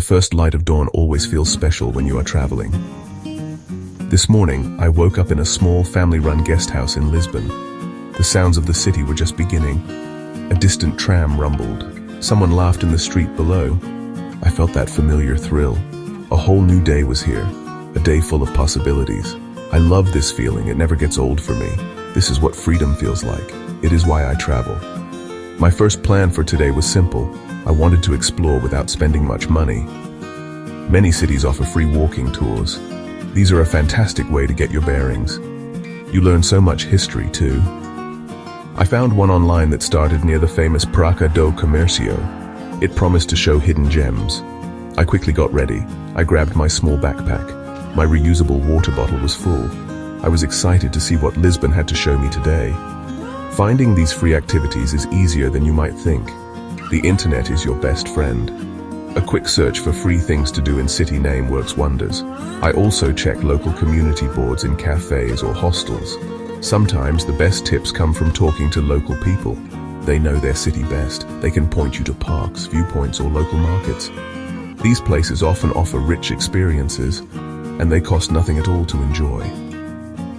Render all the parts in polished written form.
first light of dawn always feels special when you are traveling. This morning, I woke up in a small family-run guest house in Lisbon. The sounds of the city were just beginning. A distant tram rumbled. Someone laughed in the street below. I felt that familiar thrill. A whole new day was here, a day full of possibilities. I love this feeling, it never gets old for me. This is what freedom feels like. It is why I travel. My first plan for today was simple. I wanted to explore without spending much money. Many cities offer free walking tours. These are a fantastic way to get your bearings. You learn so much history too. I found one online that started near the famous Praça do Comércio. It promised to show hidden gems. I quickly got ready. I grabbed my small backpack. My reusable water bottle was full. I was excited to see what Lisbon had to show me today. Finding these free activities is easier than you might think. The internet is your best friend. A quick search for free things to do in city name works wonders. I also check local community boards in cafes or hostels. Sometimes the best tips come from talking to local people. They know their city best. They can point you to parks, viewpoints, or local markets. These places often offer rich experiences, and they cost nothing at all to enjoy.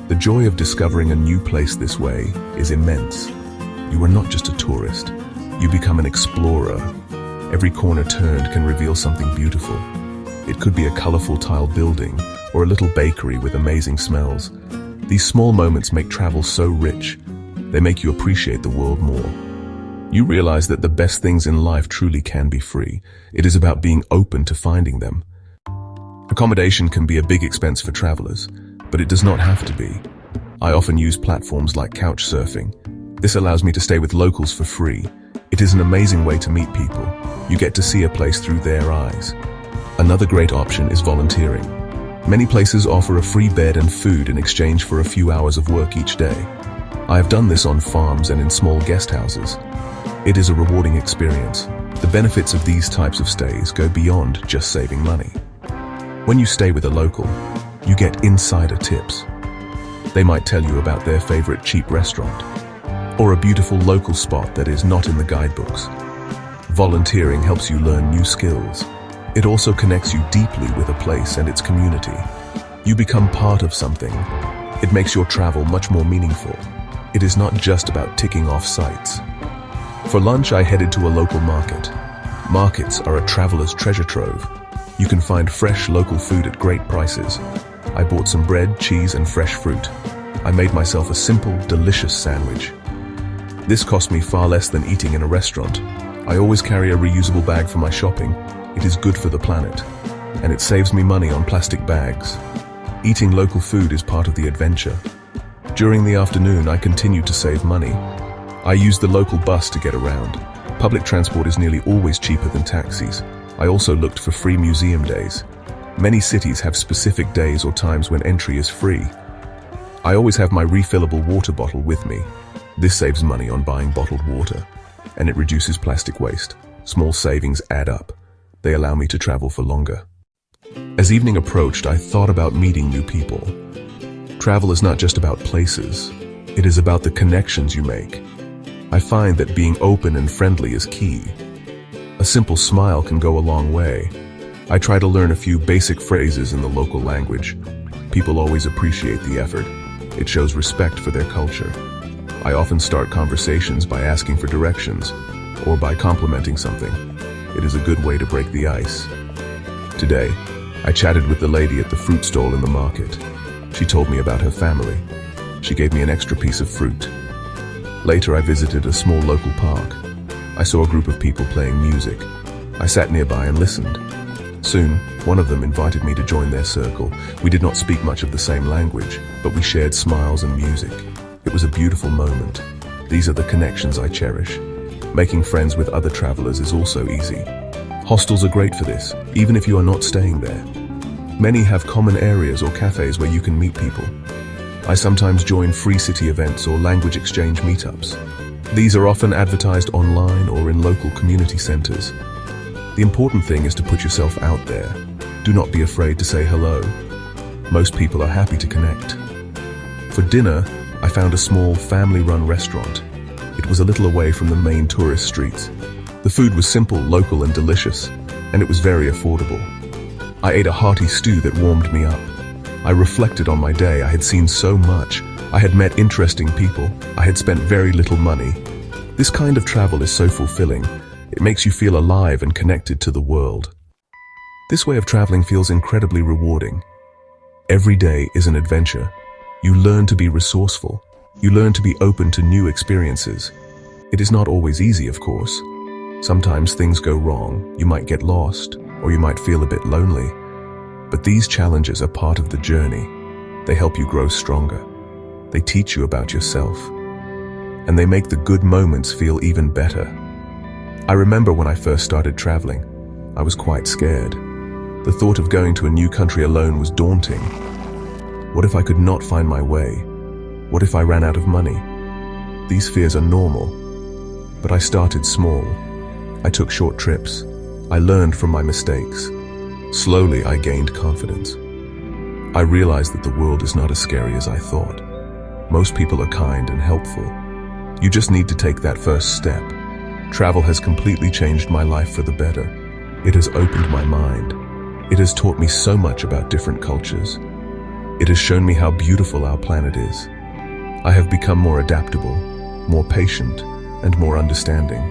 The joy of discovering a new place this way is immense. You are not just a tourist. You become an explorer. Every corner turned can reveal something beautiful. It could be a colorful tile building or a little bakery with amazing smells. These small moments make travel so rich. They make you appreciate the world more. You realize that the best things in life truly can be free. It is about being open to finding them. Accommodation can be a big expense for travelers, but it does not have to be. I often use platforms like Couchsurfing. This allows me to stay with locals for free. It is an amazing way to meet people. You get to see a place through their eyes. Another great option is volunteering. Many places offer a free bed and food in exchange for a few hours of work each day. I have done this on farms and in small guest houses. It is a rewarding experience. The benefits of these types of stays go beyond just saving money. When you stay with a local, you get insider tips. They might tell you about their favorite cheap restaurant or a beautiful local spot that is not in the guidebooks. Volunteering helps you learn new skills. It also connects you deeply with a place and its community. You become part of something. It makes your travel much more meaningful. It is not just about ticking off sites. For lunch, I headed to a local market. Markets are a traveler's treasure trove. You can find fresh local food at great prices. I bought some bread, cheese, and fresh fruit. I made myself a simple, delicious sandwich. This cost me far less than eating in a restaurant. I always carry a reusable bag for my shopping. It is good for the planet, and it saves me money on plastic bags. Eating local food is part of the adventure. During the afternoon, I continued to save money. I used the local bus to get around. Public transport is nearly always cheaper than taxis. I also looked for free museum days. Many cities have specific days or times when entry is free. I always have my refillable water bottle with me. This saves money on buying bottled water, and it reduces plastic waste. Small savings add up. They allow me to travel for longer. As evening approached, I thought about meeting new people. Travel is not just about places. It is about the connections you make. I find that being open and friendly is key. A simple smile can go a long way. I try to learn a few basic phrases in the local language. People always appreciate the effort. It shows respect for their culture. I often start conversations by asking for directions or by complimenting something. It is a good way to break the ice. Today, I chatted with the lady at the fruit stall in the market. She told me about her family. She gave me an extra piece of fruit. Later, I visited a small local park. I saw a group of people playing music. I sat nearby and listened. Soon, one of them invited me to join their circle. We did not speak much of the same language, but we shared smiles and music. It was a beautiful moment. These are the connections I cherish. Making friends with other travelers is also easy. Hostels are great for this, even if you are not staying there. Many have common areas or cafes where you can meet people. I sometimes join free city events or language exchange meetups. These are often advertised online or in local community centers. The important thing is to put yourself out there. Do not be afraid to say hello. Most people are happy to connect. For dinner, I found a small family-run restaurant. It was a little away from the main tourist streets. The food was simple, local, and delicious. and it was very affordable. I ate a hearty stew that warmed me up. I reflected on my day. I had seen so much. I had met interesting people. I had spent very little money. This kind of travel is so fulfilling. It makes you feel alive and connected to the world. This way of traveling feels incredibly rewarding. Every day is an adventure. You learn to be resourceful. You learn to be open to new experiences. It is not always easy, of course. Sometimes things go wrong. You might get lost, or you might feel a bit lonely. But these challenges are part of the journey. They help you grow stronger. They teach you about yourself. And they make the good moments feel even better. I remember when I first started traveling, I was quite scared. The thought of going to a new country alone was daunting. What if I could not find my way? What if I ran out of money? These fears are normal. But I started small. I took short trips. I learned from my mistakes. Slowly, I gained confidence. I realized that the world is not as scary as I thought. Most people are kind and helpful. You just need to take that first step. Travel has completely changed my life for the better. It has opened my mind. It has taught me so much about different cultures. It has shown me how beautiful our planet is. I have become more adaptable, more patient, and more understanding.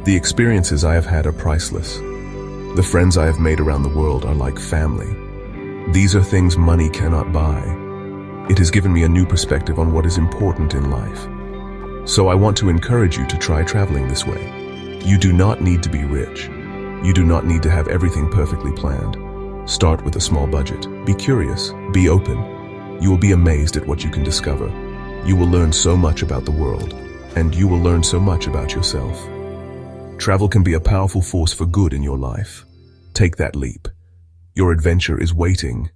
The experiences I have had are priceless. The friends I have made around the world are like family. These are things money cannot buy. It has given me a new perspective on what is important in life. So I want to encourage you to try traveling this way. You do not need to be rich. You do not need to have everything perfectly planned. Start with a small budget. Be curious. Be open. You will be amazed at what you can discover. You will learn so much about the world, and you will learn so much about yourself. Travel can be a powerful force for good in your life. Take that leap. Your adventure is waiting.